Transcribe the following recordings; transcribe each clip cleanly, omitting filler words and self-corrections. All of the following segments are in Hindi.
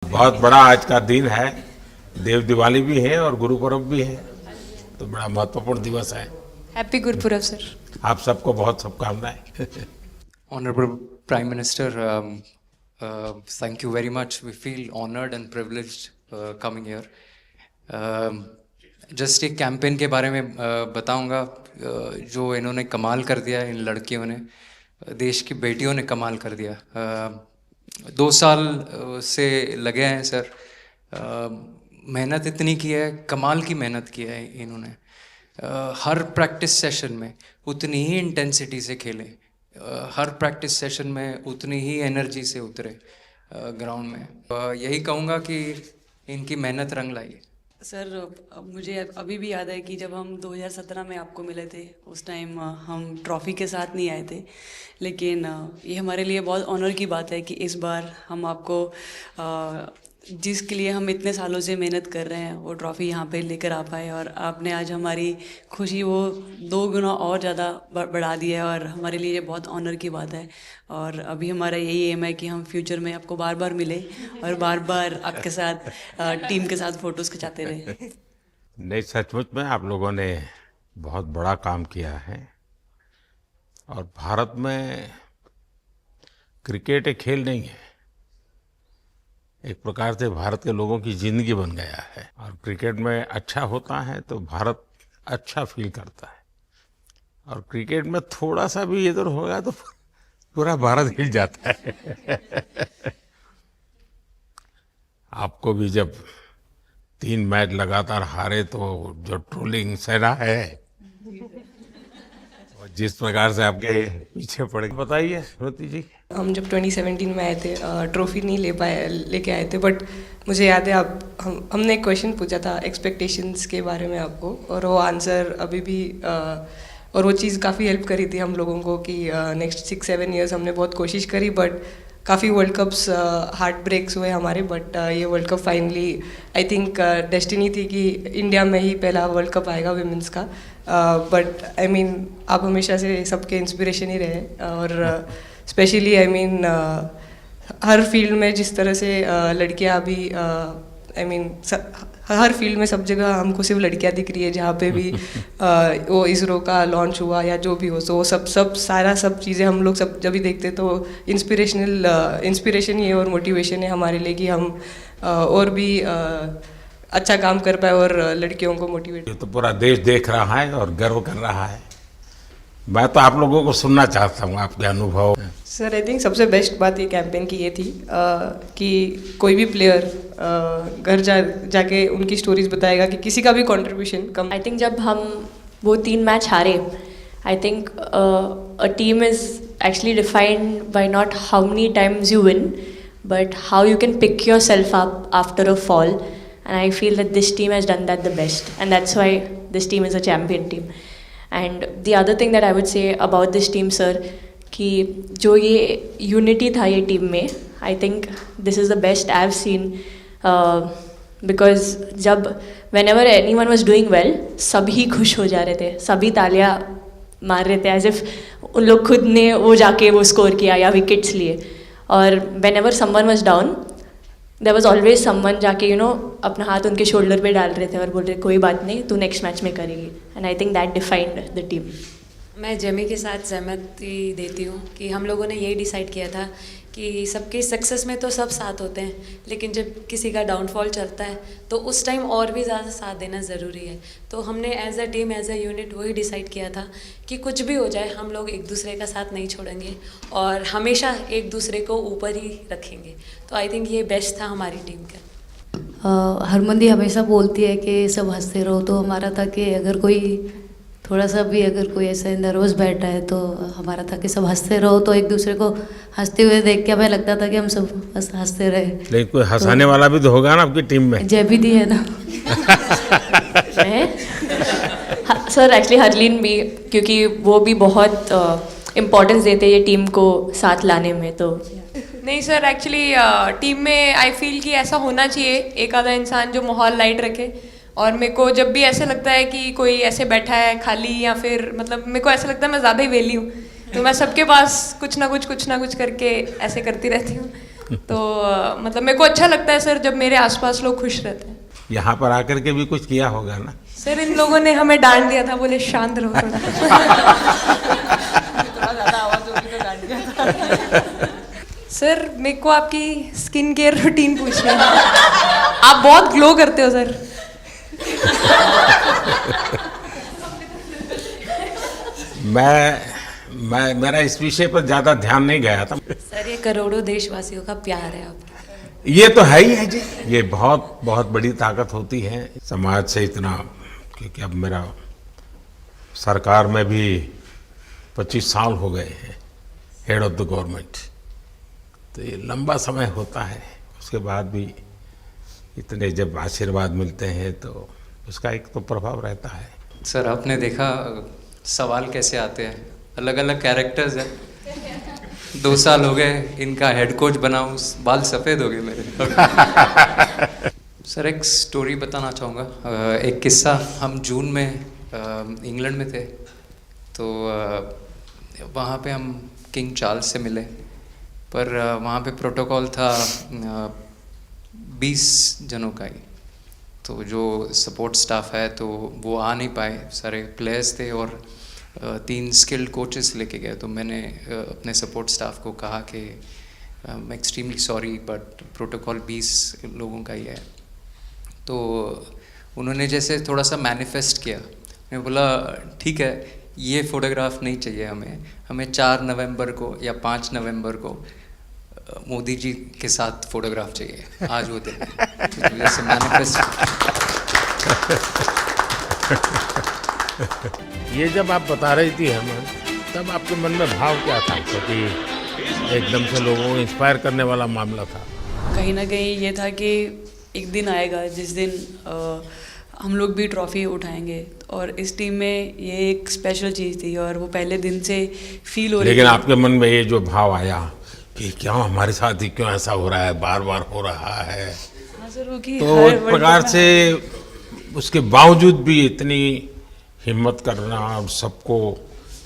बहुत बड़ा आज का दिन है। देव दिवाली भी है और गुरु पर्व भी है, तो बड़ा महत्वपूर्ण दिवस है। Happy Gurpurab sir. आप सबको बहुत शुभकामनाएं। Honorable Prime Minister, thank you very much. We feel honored and privileged coming here. Just एक कैंपेन के बारे में बताऊंगा जो इन्होंने कमाल कर दिया, इन लड़कियों ने, देश की बेटियों ने कमाल कर दिया। 2 साल से लगे हैं सर, मेहनत इतनी की है, कमाल की मेहनत की है इन्होंने। हर प्रैक्टिस सेशन में उतनी ही इंटेंसिटी से खेले, हर प्रैक्टिस सेशन में उतनी ही एनर्जी से उतरे ग्राउंड में। यही कहूँगा कि इनकी मेहनत रंग लाई। सर मुझे अभी भी याद है कि जब हम 2017 में आपको मिले थे, उस टाइम हम ट्रॉफ़ी के साथ नहीं आए थे, लेकिन ये हमारे लिए बहुत ऑनर की बात है कि इस बार हम आपको जिसके लिए हम इतने सालों से मेहनत कर रहे हैं वो ट्रॉफ़ी यहाँ पे लेकर आ पाए, और आपने आज हमारी खुशी वो 2 गुना और ज़्यादा बढ़ा दिया है, और हमारे लिए ये बहुत ऑनर की बात है। और अभी हमारा यही एम है कि हम फ्यूचर में आपको बार बार मिले और बार बार आपके साथ टीम के साथ फ़ोटोज़ खिंचाते रहे। नहीं, सचमुच में आप लोगों ने बहुत बड़ा काम किया है, और भारत में क्रिकेट एक खेल नहीं है, एक प्रकार से भारत के लोगों की जिंदगी बन गया है। और क्रिकेट में अच्छा होता है तो भारत अच्छा फील करता है, और क्रिकेट में थोड़ा सा भी इधर होगा तो पूरा भारत हिल जाता है। आपको भी जब 3 मैच लगातार हारे तो जो ट्रोलिंग सहना है, और जिस प्रकार से आपके पीछे पड़े, बताइए श्रुति जी। हम जब 2017 में आए थे, ट्रॉफी नहीं लेके आए थे, बट मुझे याद है हमने एक क्वेश्चन पूछा था एक्सपेक्टेशंस के बारे में आपको, और वो आंसर अभी भी और वो चीज़ काफ़ी हेल्प करी थी हम लोगों को कि नेक्स्ट 6-7 ईयर्स हमने बहुत कोशिश करी, बट काफ़ी वर्ल्ड कप्स हार्ट ब्रेक्स हुए हमारे, बट ये world cup finally I think destiny थी कि इंडिया में ही पहला वर्ल्ड कप आएगा विमेंस का। बट आई मीन आप हमेशा से सबके इंस्पिरेशन ही रहे, और specially I mean her field में जिस तरह से लड़कियां अभी आई मीन हर फील्ड में सब जगह हमको सिर्फ लड़कियां दिख रही है, जहाँ पे भी वो इसरो का लॉन्च हुआ या जो भी हो, तो वो सब चीज़ें हम लोग सब जब भी देखते तो इंस्पिरेशन ही है और मोटिवेशन है हमारे लिए कि हम और भी अच्छा काम कर पाए और लड़कियों को मोटिवेट। ये तो पूरा देश देख रहा है और गर्व कर रहा है। मैं तो आप लोगों को सुनना चाहता हूँ, आपके अनुभव। सर आई थिंक सबसे बेस्ट बात ये कैंपेन की ये थी कि कोई भी प्लेयर घर जाके उनकी स्टोरीज बताएगा कि किसी का भी कंट्रीब्यूशन कम। आई थिंक जब हम वो 3 मैच हारे, I think a team is actually defined by not how many times you win, but how you can pick yourself up after a fall, and I feel that this team has done that the best, and that's why this team is a champion team. And the other thing that I would say about this team sir, कि जो ये यूनिटी था ये टीम में, I think this is the best I have seen, because जब whenever anyone was doing well, सभी खुश हो जा रहे थे, सभी तालियां मार रहे थे, एज इफ उन लोग खुद ने वो जाके वो स्कोर किया या विकेट्स लिए। और whenever someone was down, there was always someone जाके अपना हाथ उनके शोल्डर पे डाल रहे थे और बोल रहे कोई बात नहीं, तू नेक्स्ट मैच में करेगी, and I think that defined the team. मैं जेमी के साथ सहमति देती हूँ कि हम लोगों ने यही डिसाइड किया था कि सबकी सक्सेस में तो सब साथ होते हैं, लेकिन जब किसी का डाउनफॉल चलता है तो उस टाइम और भी ज़्यादा साथ देना ज़रूरी है। तो हमने as a team, as a unit वही डिसाइड किया था कि कुछ भी हो जाए हम लोग एक दूसरे का साथ नहीं छोड़ेंगे और हमेशा एक दूसरे को ऊपर ही रखेंगे। तो आई थिंक ये बेस्ट था हमारी टीम का। हरमंदी हमेशा बोलती है कि सब हंसते रहो, तो हमारा था कि अगर कोई थोड़ा सा भी अगर कोई ऐसा नर्वस बैठा है तो हमारा था कि सब हंसते रहो, तो एक दूसरे को हंसते हुए देख के हमें लगता था कि हम सब बस हंसते रहे। लेकिन कोई हंसाने वाला भी तो होगा ना आपकी टीम में। जयबीदी है ना। सर एक्चुअली हरलीन भी, क्योंकि वो भी बहुत इम्पोर्टेंस देते हैं ये टीम को साथ लाने में। तो नहीं सर, एक्चुअली टीम में आई फील कि ऐसा होना चाहिए एक आधा इंसान जो माहौल लाइट रखे, और मेरे को जब भी ऐसे लगता है कि कोई ऐसे बैठा है खाली, या फिर मतलब मेरे को ऐसा लगता है मैं ज़्यादा ही वेली हूँ, तो मैं सबके पास कुछ ना कुछ करके ऐसे करती रहती हूँ। तो मतलब मेरे को अच्छा लगता है सर जब मेरे आसपास लोग खुश रहते हैं। यहाँ पर आकर के भी कुछ किया होगा ना? सर इन लोगों ने हमें डांट दिया था, बोले शांत रहो थोड़ा। सर मेरे को आपकी स्किन केयर रूटीन पूछनी है। आप बहुत ग्लो करते हो सर। मैं मेरा इस विषय पर ज़्यादा ध्यान नहीं गया था। सर ये करोड़ों देशवासियों का प्यार है आपका। ये तो है ही है जी, ये बहुत बहुत बड़ी ताकत होती है समाज से इतना, क्योंकि अब मेरा सरकार में भी 25 साल हो गए हैं हेड ऑफ द गवर्नमेंट, तो ये लंबा समय होता है। उसके बाद भी इतने जब आशीर्वाद मिलते हैं तो उसका एक तो प्रभाव रहता है। सर आपने देखा सवाल कैसे आते हैं, अलग अलग कैरेक्टर्स हैं। 2 साल हो गए इनका हेड कोच बनाऊं, बाल सफ़ेद हो गए मेरे। सर एक स्टोरी बताना चाहूँगा, एक किस्सा। हम जून में इंग्लैंड में थे, तो वहाँ पे हम किंग चार्ल्स से मिले, पर वहाँ पे प्रोटोकॉल था 20 जनों का ही। तो जो सपोर्ट स्टाफ है तो वो आ नहीं पाए, सारे प्लेयर्स थे और 3 स्किल्ड कोचेस लेके गए। तो मैंने अपने सपोर्ट स्टाफ को कहा कि I am extremely sorry but protocol 20 लोगों का ही है। तो उन्होंने जैसे थोड़ा सा मैनिफेस्ट किया, मैं बोला ठीक है ये फ़ोटोग्राफ नहीं चाहिए हमें 4 नवंबर को या 5 नवंबर को मोदी जी के साथ फोटोग्राफ चाहिए, आज वो दिन है। तो जैसे मैनिफेस्ट। ये जब आप बता रही थी हमें, तब आपके मन में भाव क्या था? क्योंकि एकदम से लोगों को इंस्पायर करने वाला मामला था। कहीं ना कहीं ये था कि एक दिन आएगा जिस दिन हम लोग भी ट्रॉफ़ी उठाएंगे, और इस टीम में ये एक स्पेशल चीज़ थी और वो पहले दिन से फील हो रही थी। लेकिन आपके मन में ये जो भाव आया कि क्या हमारे साथ ही क्यों ऐसा हो रहा है, बार बार हो रहा है, हाँ सर, वो कि तो हर एक वर्ल्ड प्रकार कप में- से उसके बावजूद भी इतनी हिम्मत करना और सबको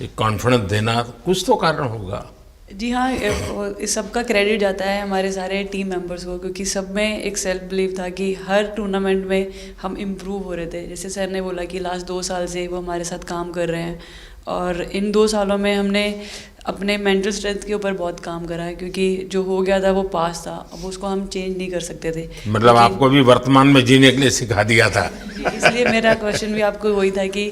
एक कॉन्फिडेंस देना, कुछ तो कारण होगा। जी हाँ, इस सब का क्रेडिट जाता है हमारे सारे टीम मेंबर्स को, क्योंकि सब में एक सेल्फ बिलीव था कि हर टूर्नामेंट में हम इम्प्रूव हो रहे थे। जैसे सर ने बोला कि लास्ट 2 साल से वो हमारे साथ काम कर रहे हैं, और इन 2 सालों में हमने अपने मेंटल स्ट्रेंथ के ऊपर बहुत काम करा है, क्योंकि जो हो गया था वो पास था, अब उसको हम चेंज नहीं कर सकते थे। मतलब लेकिन- आपको भी वर्तमान में जीने के लिए सिखा दिया था। इसलिए मेरा क्वेश्चन भी आपको वही था कि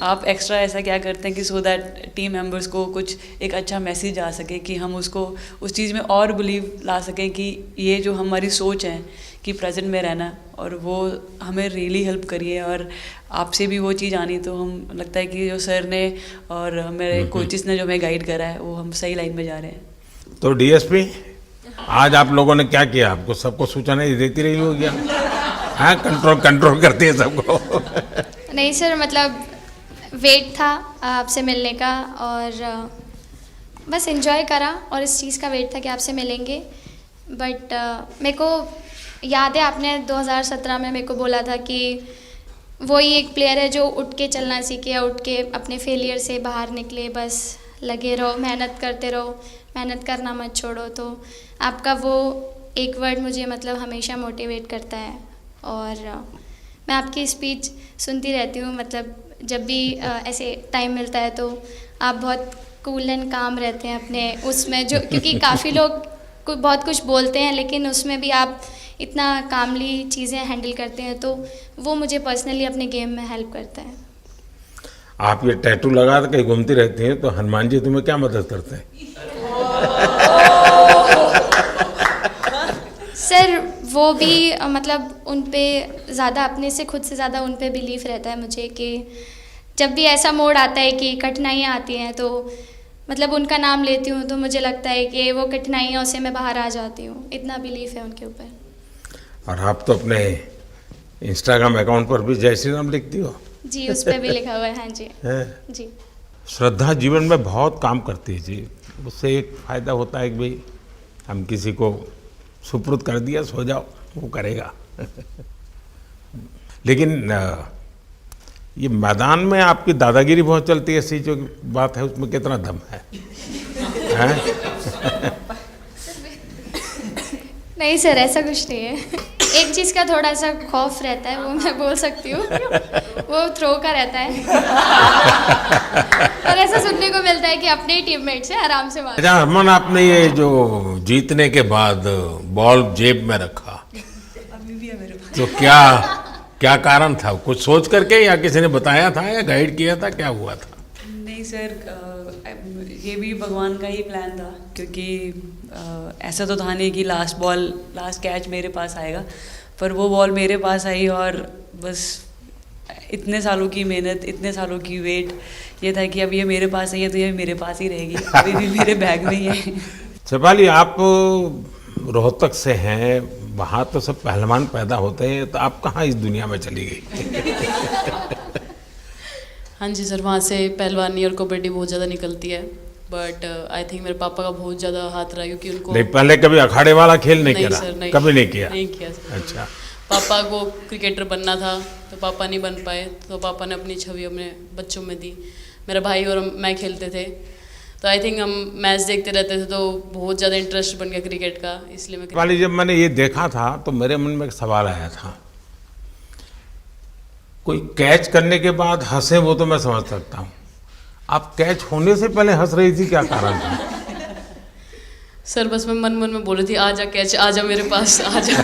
आप एक्स्ट्रा ऐसा क्या करते हैं कि सो दैट टीम मेंबर्स को कुछ एक अच्छा मैसेज आ सके, कि हम उसको उस चीज़ में और बिलीव ला सकें कि ये जो हमारी सोच है कि प्रेजेंट में रहना, और वो हमें रियली हेल्प करिए। और आपसे भी वो चीज़ आनी, तो हम लगता है कि जो सर ने और मेरे कोचेस ने जो हमें गाइड करा है वो हम सही लाइन में जा रहे हैं। तो डीएसपी, आज आप लोगों ने क्या किया? आपको सबको सूचना देती रही हो क्या? हाँ, कंट्रोल करती है सबको। नहीं सर, मतलब वेट था आपसे मिलने का, और बस एंजॉय करा, और इस चीज़ का वेट था कि आपसे मिलेंगे। बट मेरे को याद है आपने 2017 में मेरे को बोला था कि वही एक प्लेयर है जो उठ के चलना सीखे, या उठ के अपने फेलियर से बाहर निकले, बस लगे रहो, मेहनत करते रहो, मेहनत करना मत छोड़ो। तो आपका वो एक वर्ड मुझे मतलब हमेशा मोटिवेट करता है, और मैं आपकी स्पीच सुनती रहती हूँ, मतलब जब भी ऐसे टाइम मिलता है तो आप बहुत कूल एंड काम रहते हैं अपने उसमें, जो क्योंकि काफ़ी लोग बहुत कुछ बोलते हैं, लेकिन उसमें भी आप इतना कामली चीज़ें हैंडल करते हैं, तो वो मुझे पर्सनली अपने गेम में हेल्प करता है। आप ये टैटू लगा के घूमती रहती हैं, तो हनुमान जी तुम्हें क्या मदद करते हैं? सर वो भी मतलब उन पे ज़्यादा, अपने से खुद से ज़्यादा उन पे बिलीफ रहता है मुझे, कि जब भी ऐसा मोड़ आता है कि कठिनाइयाँ आती हैं, तो मतलब उनका नाम लेती हूँ तो मुझे लगता है कि वो कठिनाइयों से मैं बाहर आ जाती हूँ, इतना बिलीफ है उनके ऊपर। और आप तो अपने इंस्टाग्राम अकाउंट पर भी जय श्री राम लिखती हो। जी, उस पर भी लिखा हुआ है। हाँ जी। हैं? जी श्रद्धा जीवन में बहुत काम करती है जी। उससे एक फ़ायदा होता है कि भाई हम किसी को सुपुर्द कर दिया, सो जाओ, वो करेगा। लेकिन ये मैदान में आपकी दादागिरी बहुत चलती है, ऐसी जो बात है उसमें कितना दम है? हैं? नहीं सर, ऐसा कुछ नहीं है। एक चीज़ का थोड़ा सा खौफ रहता है, वो मैं बोल सकती हूँ, वो थ्रो का रहता है। और ऐसा सुनने को मिलता है कि अपने ही टीममेट से आराम से मार। अच्छा हरमन, आपने ये जो जीतने के बाद बॉल जेब में रखा, अभी भी है मेरे पास। तो क्या क्या कारण था? कुछ सोच करके या किसी ने बताया था या गाइड किया था, क्या हुआ था? नहीं सर, ये भी भगवान का ही प्लान था, क्योंकि ऐसा तो था नहीं कि लास्ट कैच मेरे पास आएगा, पर वो बॉल मेरे पास आई और बस इतने सालों की मेहनत, इतने सालों की वेट, ये था कि अब ये मेरे पास आई है तो ये मेरे पास ही रहेगी, अभी भी मेरे बैग में ही है। शेफाली, आप रोहतक से हैं, वहाँ तो सब पहलवान पैदा होते हैं, तो आप कहाँ इस दुनिया में चली गई? हाँ जी सर, वहाँ से पहलवानी और कबड्डी बहुत ज़्यादा निकलती है, बट आई थिंक मेरे पापा का बहुत ज़्यादा हाथ रहा, क्योंकि उनको नहीं, पहले कभी अखाड़े वाला खेल नहीं खेला? सर, नहीं, कभी नहीं किया? नहीं किया सर। अच्छा। पापा को क्रिकेटर बनना था तो पापा नहीं बन पाए, तो पापा ने अपनी छवि अपने बच्चों में दी। मेरा भाई और मैं खेलते थे, तो आई थिंक हम मैच देखते रहते थे, तो बहुत ज़्यादा इंटरेस्ट बन गया क्रिकेट का, इसलिए मैं वाली जब मैंने ये देखा था तो मेरे मन में एक सवाल आया था, कोई कैच करने के बाद हंसे वो तो मैं समझ सकता हूँ, आप कैच होने से पहले हंस रही थी, क्या कारण था? सर बस मैं मन में बोल रही थी, आजा कैच, आजा मेरे पास, आजा।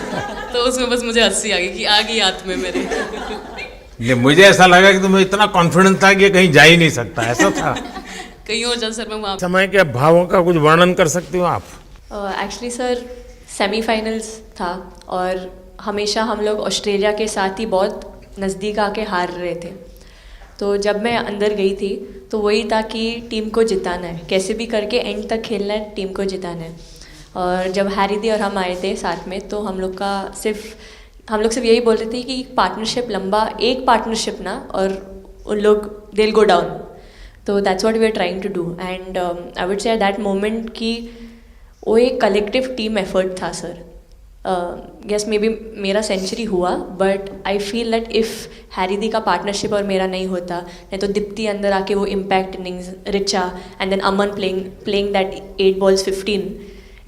तो उसमें बस मुझे हंसी आ गई कि आ गई हाथ में मेरे। नहीं, मुझे ऐसा लगा कि तुम्हें इतना कॉन्फिडेंस था कि ये कहीं जा ही नहीं सकता, ऐसा था? कहीं और जा सर, मैं वहाँ समय के भावों का कुछ वर्णन कर सकती हो आप? एक्चुअली सर सेमीफाइनल्स था और हमेशा हम लोग ऑस्ट्रेलिया के साथ ही बहुत नज़दीक आके हार रहे थे, तो जब मैं अंदर गई थी तो वही था कि टीम को जिताना है, कैसे भी करके एंड तक खेलना है, टीम को जिताना है। और जब हैरी दी और हम आए थे साथ में, तो हम लोग सिर्फ यही बोल रहे थे कि पार्टनरशिप लंबा, एक पार्टनरशिप ना, और उन लोग दे विल गो डाउन, तो that's what we are trying to do. And I would say that moment कि वो एक कलेक्टिव टीम एफर्ट था सर। यस मे बी मेरा सेंचुरी हुआ, but I feel that if Harry दी का पार्टनरशिप और मेरा नहीं होता, नहीं तो दीप्ति अंदर आके वो impact innings, Richa and then Aman playing that 8 balls 15,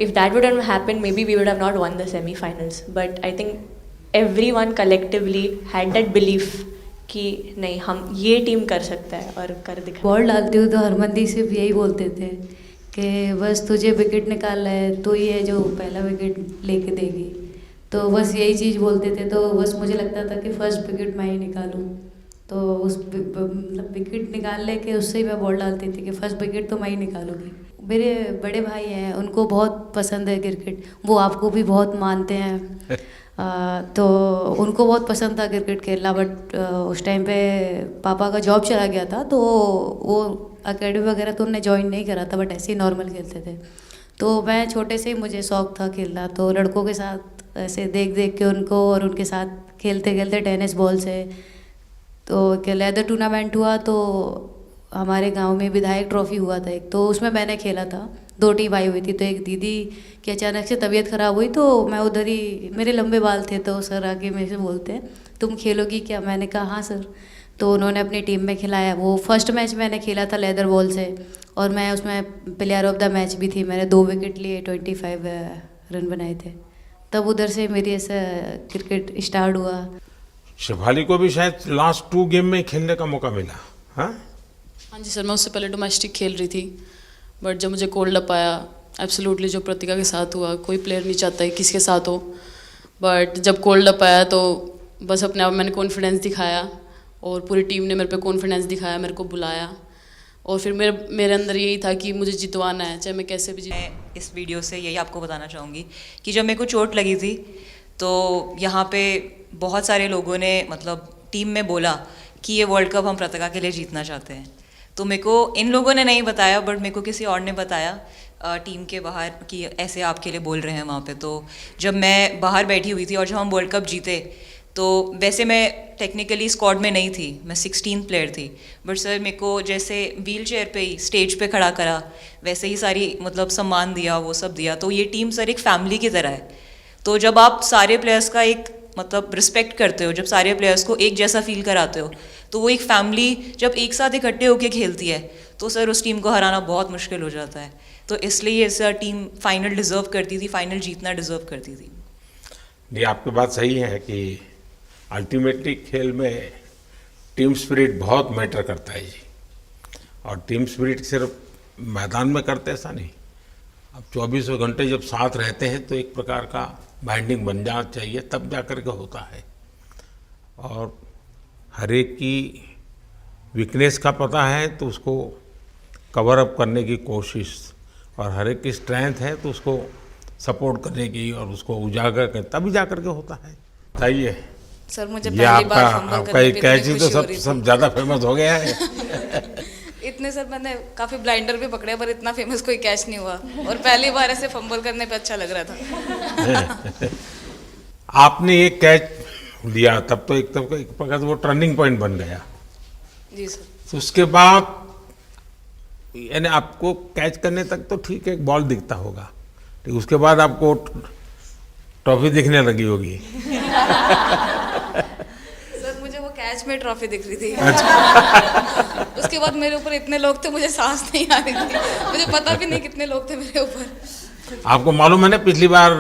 if that would happen maybe we would have not won the semifinals, but I think everyone collectively had that belief कि नहीं, हम ये टीम कर सकता है और कर दिखा। बॉल डालती हूँ तो हरमनदीप सिर्फ यही बोलते थे कि बस तुझे विकेट निकालना है, तो ये जो पहला विकेट लेके देगी, तो बस यही चीज़ बोलते थे। तो बस मुझे लगता था कि फर्स्ट विकेट मैं ही निकालूं, तो उस मतलब विकेट निकाल लेके उससे ही मैं बॉल डालती थी कि फर्स्ट विकेट तो मैं ही निकालूंगी। मेरे बड़े भाई हैं, उनको बहुत पसंद है क्रिकेट, वो आपको भी बहुत मानते हैं। तो उनको बहुत पसंद था क्रिकेट खेलना, बट उस टाइम पे पापा का जॉब चला गया था, तो वो अकेडमी वगैरह तो उन्होंने ज्वाइन नहीं करा था, बट ऐसे ही नॉर्मल खेलते थे। तो मैं छोटे से ही मुझे शौक था खेलना, तो लड़कों के साथ ऐसे देख देख के उनको और उनके साथ खेलते खेलते टेनिस बॉल से, तो लेदर टूर्नामेंट हुआ, तो हमारे गांव में विधायक ट्रॉफी हुआ था एक, तो उसमें मैंने खेला था। 2 टीम आई हुई थी, तो एक दीदी की अचानक से तबीयत ख़राब हुई, तो मैं उधर ही, मेरे लंबे बाल थे, तो सर आके मेरे से बोलते हैं तुम खेलोगी क्या? मैंने कहा हाँ सर। तो उन्होंने अपनी टीम में खिलाया। वो फर्स्ट मैच मैंने खेला था लेदर बॉल से, और मैं उसमें प्लेयर ऑफ द मैच भी थी। मैंने 2 विकेट लिए, 25 रन बनाए थे। तब उधर से मेरी ऐसा क्रिकेट स्टार्ट हुआ। शेफाली को भी शायद लास्ट 2 गेम में खेलने का मौका मिला? हाँ जी सर, मैं उससे पहले डोमेस्टिक खेल रही थी, बट जब मुझे कोल्ड अप आया, एब्सोल्युटली जो प्रतिका के साथ हुआ, कोई प्लेयर नहीं चाहता है किसके साथ हो, बट जब कोल्ड अप आया तो बस अपने आप मैंने कॉन्फिडेंस दिखाया, और पूरी टीम ने मेरे पे कॉन्फिडेंस दिखाया, मेरे को बुलाया, और फिर मेरे अंदर यही था कि मुझे जितवाना है, चाहे मैं कैसे भी मैं इस वीडियो से यही आपको बताना चाहूँगी कि जब मेरे को चोट लगी थी, तो यहाँ पे बहुत सारे लोगों ने मतलब टीम में बोला कि ये वर्ल्ड कप हम प्रतिका के लिए जीतना चाहते हैं। तो मेरे को इन लोगों ने नहीं बताया, बट मेरे को किसी और ने बताया टीम के बाहर कि ऐसे आपके लिए बोल रहे हैं वहाँ पे। तो जब मैं बाहर बैठी हुई थी और जब हम वर्ल्ड कप जीते, तो वैसे मैं टेक्निकली स्क्वाड में नहीं थी, मैं 16 प्लेयर थी, बट सर मेरे को जैसे व्हील चेयर पे ही स्टेज पे खड़ा करा, वैसे ही सारी मतलब सम्मान दिया, वो सब दिया। तो ये टीम सर एक फैमिली की तरह है। तो जब आप सारे प्लेयर्स का एक मतलब रिस्पेक्ट करते हो, जब सारे प्लेयर्स को एक जैसा फील कराते हो, तो वो एक फैमिली जब एक साथ इकट्ठे होकर खेलती है, तो सर उस टीम को हराना बहुत मुश्किल हो जाता है। तो इसलिए ये टीम फाइनल डिज़र्व करती थी, फाइनल जीतना डिज़र्व करती थी। ये आपकी बात सही है कि अल्टीमेटली खेल में टीम स्पिरिट बहुत मैटर करता है जी। और टीम स्पिरिट सिर्फ मैदान में करते ऐसा नहीं, अब 24 घंटे जब साथ रहते हैं तो एक प्रकार का बाइंडिंग बन जाना चाहिए, तब जा कर के होता है। और हर एक की वीकनेस का पता है तो उसको कवर अप करने की कोशिश, और हर एक की स्ट्रेंथ है तो उसको सपोर्ट करने की और उसको उजागर कर, तभी जा कर के होता है। बताइए सर, मुझे ये पहली बार फंबल आपका करने एक पे कैच ही इतनी तो खुशी हो रही सब ज़्यादा फेमस हो गया है। इतने सर मैंने काफ़ी ब्लाइंडर भी पकड़े पर इतना फेमस कोई कैच नहीं हुआ, और पहली बार ऐसे फंबल करने पे अच्छा लग रहा था। आपने एक कैच लिया तब तो एक प्रकार से वो टर्निंग पॉइंट बन गया। जी सर। तो उसके बाद यानी आपको कैच करने तक तो ठीक है, एक बॉल दिखता होगा, ठीक, उसके बाद आपको ट्रॉफी दिखने लगी होगी। सर मुझे वो कैच में ट्रॉफी दिख रही थी। अच्छा। उसके बाद मेरे ऊपर इतने लोग थे, मुझे सांस नहीं आ रही थी, मुझे पता भी नहीं कितने लोग थे मेरे ऊपर। आपको मालूम है ना, पिछली बार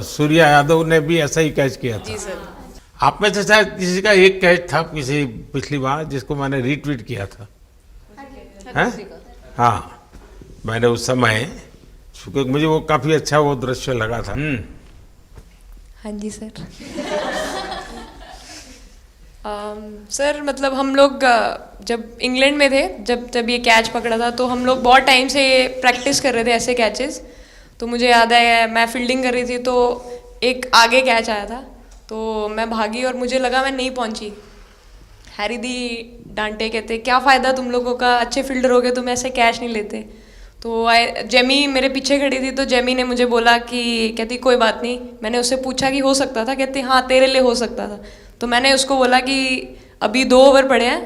सूर्या यादव ने भी ऐसा ही कैच किया था। जी सर। आप में से शायद किसी का एक कैच था किसी पिछली बार जिसको मैंने रीट्वीट किया था, हैं? हाँ, मैंने उस समय, क्योंकि मुझे वो काफ़ी अच्छा वो दृश्य लगा था। हाँ जी सर। सर मतलब हम लोग जब इंग्लैंड में थे, जब ये कैच पकड़ा था, तो हम लोग बहुत टाइम से प्रैक्टिस कर रहे थे ऐसे कैचेस। तो मुझे याद है मैं फील्डिंग कर रही थी तो एक आगे कैच आया था, तो मैं भागी और मुझे लगा मैं नहीं पहुंची। हैरी दी डांटे, कहते क्या फ़ायदा तुम लोगों का, अच्छे फील्डर हो गए तुम ऐसे कैच नहीं लेते। तो जेमी मेरे पीछे खड़ी थी, तो जेमी ने मुझे बोला कि, कहती कोई बात नहीं। मैंने उससे पूछा कि हो सकता था, कहती हाँ तेरे लिए हो सकता था। तो मैंने उसको बोला कि अभी 2 ओवर पड़े हैं,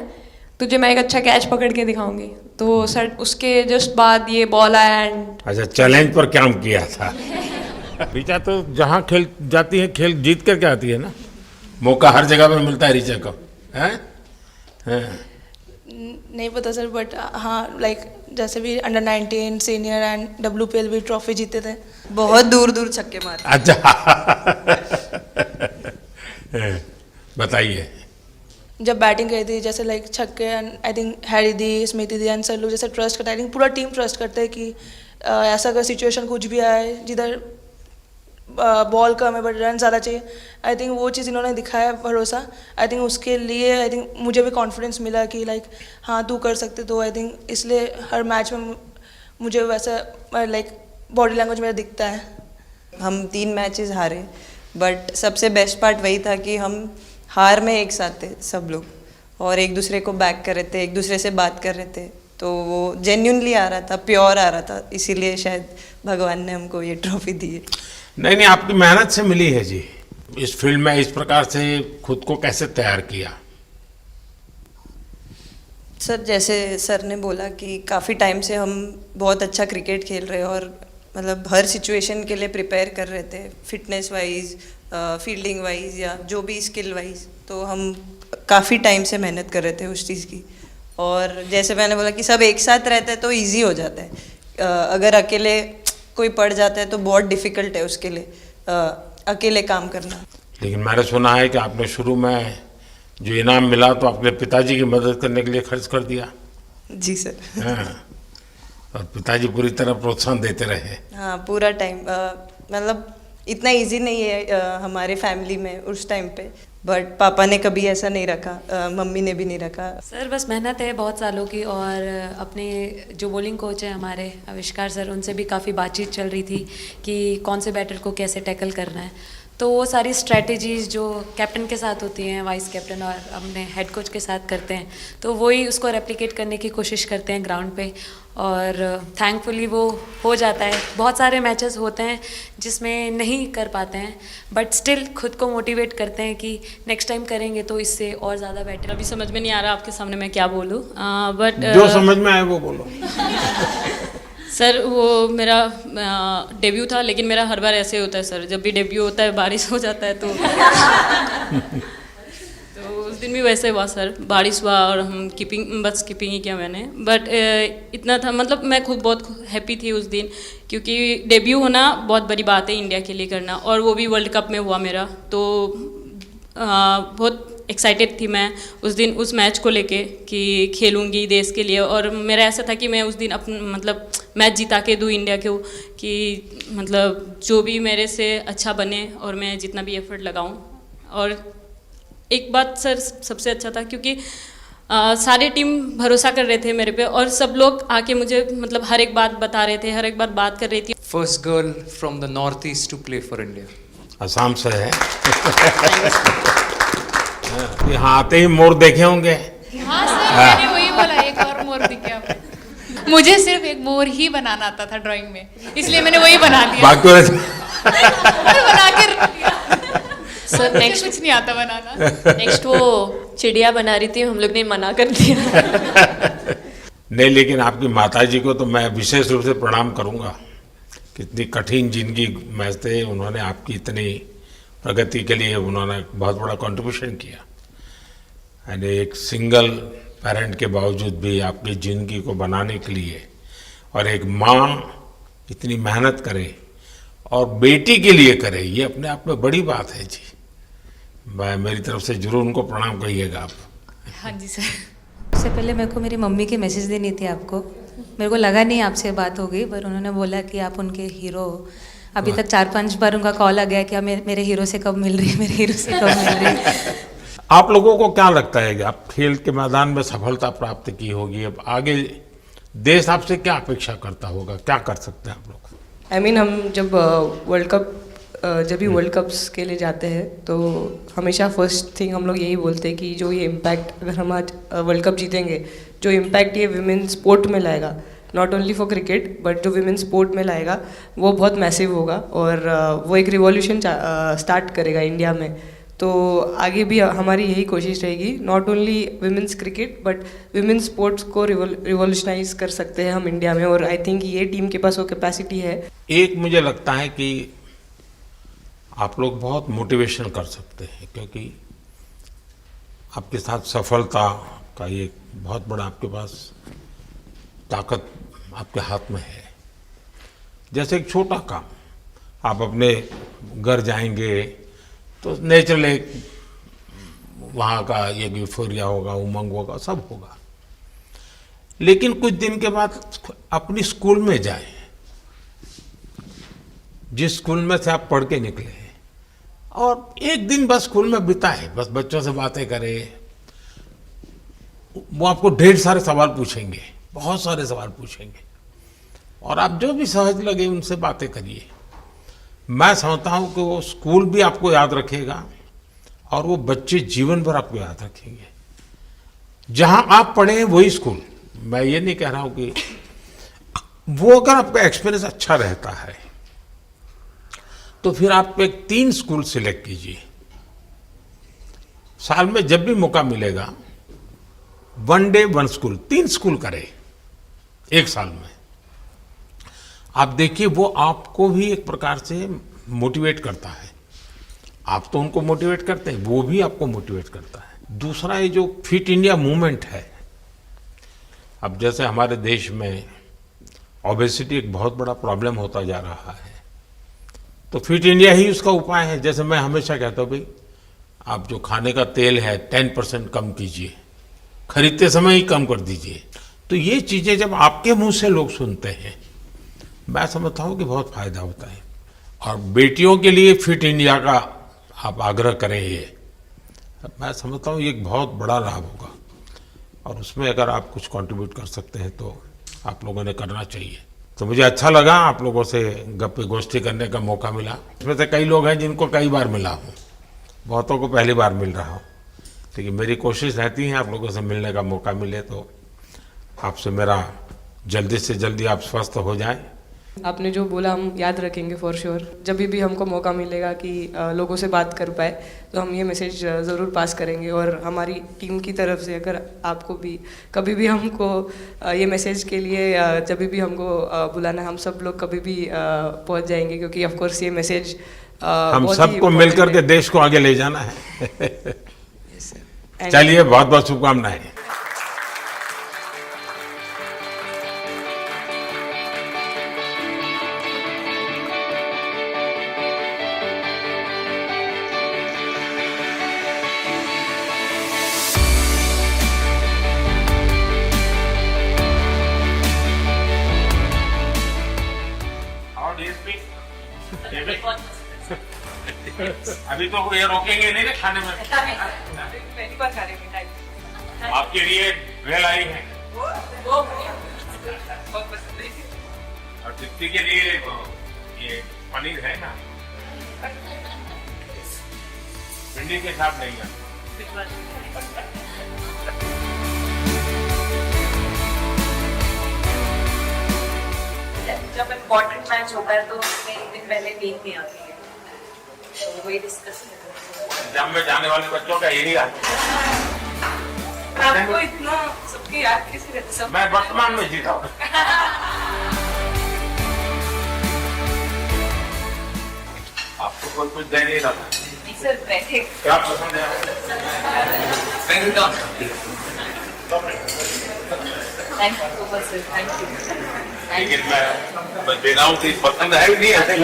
तुझे मैं एक अच्छा कैच पकड़ के दिखाऊंगी। तो सर उसके जस्ट बाद ये बॉल आया एंड। अच्छा, चैलेंज पर काम किया था। ऋचा तो जहाँ खेल जाती है खेल जीत करके आती है ना, मौका हर जगह पे मिलता है ऋचा को, हैं? नहीं पता सर, बट हाँ लाइक जैसे भी अंडर 19 सीनियर एंड WPL भी ट्रॉफी जीते थे। बहुत दूर दूर छक्के मारे। अच्छा। बताइए। जब बैटिंग करी थी जैसे लाइक छक्के, and I think Harry the, Smriti the and sir लोग जैसे ट्रस्ट करते हैं, आई थिंक पूरा टीम ट्रस्ट करते हैं कि ऐसा अगर सिचुएशन कुछ भी आए जिधर बॉल कम है बट रन ज़्यादा चाहिए, आई थिंक वो चीज़ इन्होंने दिखाया भरोसा। आई थिंक उसके लिए आई थिंक मुझे भी कॉन्फिडेंस मिला कि लाइक हाँ तू कर सकते। तो आई थिंक इसलिए हर मैच में मुझे वैसा लाइक बॉडी लैंग्वेज मेरा दिखता है। हम 3 मैचेस हारे, बट सबसे बेस्ट पार्ट वही था कि हम हार में एक साथ थे सब लोग, और एक दूसरे को बैक कर रहे थे, एक दूसरे से बात कर रहे थे। तो वो जेन्युइनली आ रहा था, प्योर आ रहा था, इसीलिए शायद भगवान ने हमको ये ट्रॉफी दी है। नहीं, आपकी मेहनत से मिली है जी। इस फील्ड में इस प्रकार से खुद को कैसे तैयार किया? सर जैसे सर ने बोला कि काफ़ी टाइम से हम बहुत अच्छा क्रिकेट खेल रहे हैं, और मतलब हर सिचुएशन के लिए प्रिपेयर कर रहे थे, फिटनेस वाइज, फील्डिंग वाइज या जो भी स्किल वाइज। तो हम काफ़ी टाइम से मेहनत कर रहे थे उस चीज़ की। और जैसे मैंने बोला कि सब एक साथ रहते हैं तो इजी हो जाता है। अगर अकेले कोई पड़ जाता है तो बहुत डिफ़िकल्ट है उसके लिए अकेले काम करना। लेकिन मैंने सुना है कि आपने शुरू में जो इनाम मिला तो अपने पिताजी की मदद करने के लिए खर्च कर दिया। जी सर। हाँ, और पिताजी पूरी तरह प्रोत्साहन देते रहे। हाँ, पूरा टाइम मतलब इतना इजी नहीं है हमारे फैमिली में उस टाइम पे, बट पापा ने कभी ऐसा नहीं रखा, मम्मी ने भी नहीं रखा। सर बस मेहनत है बहुत सालों की, और अपने जो बॉलिंग कोच है हमारे आविष्कार सर, उनसे भी काफ़ी बातचीत चल रही थी कि कौन से बैटर को कैसे टैकल करना है। तो वो सारी स्ट्रेटजीज जो कैप्टन के साथ होती हैं, वाइस कैप्टन और अपने हेड कोच के साथ करते हैं, तो वही उसको रेप्लिकेट करने की कोशिश करते हैं ग्राउंड पे, और थैंकफुली वो हो जाता है। बहुत सारे मैचेस होते हैं जिसमें नहीं कर पाते हैं, बट स्टिल खुद को मोटिवेट करते हैं कि नेक्स्ट टाइम करेंगे तो इससे और ज़्यादा बेटर। अभी समझ में नहीं आ रहा आपके सामने मैं क्या बोलूँ, बट जो समझ में आए वो बोलो। सर वो मेरा डेब्यू था, लेकिन मेरा हर बार ऐसे होता है सर, जब भी डेब्यू होता है बारिश हो जाता है तो दिन भी वैसे हुआ सर, बारिश हुआ और हम बस कीपिंग ही किया मैंने, बट इतना था, मतलब मैं खुद बहुत हैप्पी थी उस दिन, क्योंकि डेब्यू होना बहुत बड़ी बात है इंडिया के लिए करना, और वो भी वर्ल्ड कप में हुआ मेरा, तो बहुत एक्साइटेड थी मैं उस दिन उस मैच को लेके कि खेलूँगी देश के लिए, और मेरा ऐसा था कि मैं उस दिन मतलब मैच जिता के दूँ इंडिया को, कि मतलब जो भी मेरे से अच्छा बने और मैं जितना भी एफर्ट लगाऊँ। और एक बात सर सबसे अच्छा था, क्योंकि सारे टीम भरोसा कर रहे थे मेरे पे, और सब लोग आके मुझे मतलब हर एक बात बता रहे थे, हर एक बात कर रही थी। First girl from the north east to play for India. Assam से है। यहाँ आते ही मोर देखे होंगे। हाँ सर, मैंने वही बोला, एक और मोर दिखे आपको। मुझे सिर्फ एक मोर ही बनाना आता था ड्राइंग में, इसलिए मैंने वही बना दिया। बना के सर नेक्स्ट कुछ नहीं आता बनाना। नेक्स्ट वो चिड़िया बना रही थी, हम लोग ने मना कर दिया। नहीं, लेकिन आपकी माताजी को तो मैं विशेष रूप से प्रणाम करूंगा। कितनी कठिन जिंदगी में थे, उन्होंने आपकी इतनी प्रगति के लिए उन्होंने बहुत बड़ा कंट्रीब्यूशन किया। यानी एक सिंगल पेरेंट के बावजूद भी आपकी ज़िंदगी को बनाने के लिए, और एक माँ इतनी मेहनत करे और बेटी के लिए करे, ये अपने आप में बड़ी बात है जी। मैं मेरी तरफ से जरूर उनको प्रणाम कहिएगा आप। हाँ जी सर। उससे पहले मेरे को मेरी मम्मी की मैसेज देनी थी आपको। मेरे को लगा नहीं आपसे बात हो गई, पर उन्होंने बोला कि आप उनके हीरो हो। अभी तक 4-5 बार उनका कॉल आ गया कि मेरे हीरो से कब मिल रही है, मेरे हीरो से कब मिल रही है। आप लोगों को क्या लगता है कि आप खेल के मैदान में सफलता प्राप्त की होगी, अब आगे देश आपसे क्या अपेक्षा करता होगा, क्या कर सकते हैं आप लोग? हम जब वर्ल्ड कप्स के लिए जाते हैं तो हमेशा फर्स्ट थिंग हम लोग यही बोलते हैं कि जो ये इम्पैक्ट, अगर हम आज वर्ल्ड कप जीतेंगे, जो इम्पैक्ट ये विमेन स्पोर्ट में लाएगा, not only for cricket but जो विमेन स्पोर्ट में लाएगा, वो बहुत मैसिव होगा, और वो एक रिवॉल्यूशन स्टार्ट करेगा इंडिया में। तो आगे भी हमारी यही कोशिश रहेगी, not only women's cricket but women sports को रिवॉल्यूशनाइज कर सकते हैं हम इंडिया में, और आई थिंक ये टीम के पास वो कैपेसिटी है। एक मुझे लगता है कि आप लोग बहुत मोटिवेशन कर सकते हैं, क्योंकि आपके साथ सफलता का एक बहुत बड़ा आपके पास ताकत आपके हाथ में है। जैसे एक छोटा काम, आप अपने घर जाएंगे तो नेचुरल एक वहाँ का एक यूफोरिया होगा, उमंग होगा, सब होगा। लेकिन कुछ दिन के बाद अपनी स्कूल में जाएं, जिस स्कूल में से आप पढ़ के निकले हैं, और एक दिन बस स्कूल में बिताए, बस बच्चों से बातें करें। वो आपको ढेर सारे सवाल पूछेंगे, बहुत सारे सवाल पूछेंगे, और आप जो भी सहज लगे उनसे बातें करिए। मैं समझता हूँ कि वो स्कूल भी आपको याद रखेगा, और वो बच्चे जीवन भर आपको याद रखेंगे। जहाँ आप पढ़े हैं वही स्कूल, मैं ये नहीं कह रहा हूँ कि वो, अगर आपका एक्सपीरियंस अच्छा रहता है तो फिर आप एक 3 स्कूल सिलेक्ट कीजिए। साल में जब भी मौका मिलेगा, 1 डे 1 स्कूल, 3 स्कूल करें एक साल में। आप देखिए, वो आपको भी एक प्रकार से मोटिवेट करता है। आप तो उनको मोटिवेट करते हैं, वो भी आपको मोटिवेट करता है। दूसरा, ये जो फिट इंडिया मूवमेंट है, अब जैसे हमारे देश में ओबेसिटी एक बहुत बड़ा प्रॉब्लम होता जा रहा है, तो फिट इंडिया ही उसका उपाय है। जैसे मैं हमेशा कहता हूँ, भाई आप जो खाने का तेल है 10% कम कीजिए, खरीदते समय ही कम कर दीजिए। तो ये चीज़ें जब आपके मुंह से लोग सुनते हैं, मैं समझता हूँ कि बहुत फायदा होता है। और बेटियों के लिए फिट इंडिया का आप आग्रह करें, ये मैं समझता हूँ ये एक बहुत बड़ा लाभ होगा, और उसमें अगर आप कुछ कंट्रीब्यूट कर सकते हैं तो आप लोगों ने करना चाहिए। तो मुझे अच्छा लगा आप लोगों से गप्पे गोष्ठी करने का मौका मिला। इसमें से कई लोग हैं जिनको कई बार मिला हूँ, बहुतों को पहली बार मिल रहा हूँ, लेकिन मेरी कोशिश रहती है आप लोगों से मिलने का मौका मिले तो आपसे मेरा जल्दी से जल्दी आप स्वस्थ हो जाएं। आपने जो बोला हम याद रखेंगे फॉर श्योर। जब भी हमको मौका मिलेगा कि लोगों से बात कर पाए तो हम ये मैसेज ज़रूर पास करेंगे, और हमारी टीम की तरफ से अगर आपको भी कभी भी हमको ये मैसेज के लिए जब भी हमको बुलाना, हम सब लोग कभी भी पहुंच जाएंगे, क्योंकि ऑफ कोर्स ये मैसेज हम सबको मिलकर के देश को आगे ले जाना है। चलिए, बहुत बहुत शुभकामनाएं। अभी तो ये रोकेंगे नहीं ना खाने में। पहली बार खा रहे हैं। आपके लिए वेल आई है और दीप्ति के लिए ये पनीर है ना, भिंडी के साथ नहीं है। जब इम्पोर्टेंट मैच होता है तो उसमें एक दिन पहले नींद नहीं आती है, तो वही डिस्कस जब में जाने वाले बच्चों का यही हाल है। आपको इतना सबकी याद कैसे रहती है? मैं वर्तमान में जीता हूँ। आपको कोई कुछ दे नहीं रहा। सर बैठे क्या पसंद है? Thank you so much sir, thank you. लेकिन मैं दे रहा हूँ, पसंद है नहीं ऐसे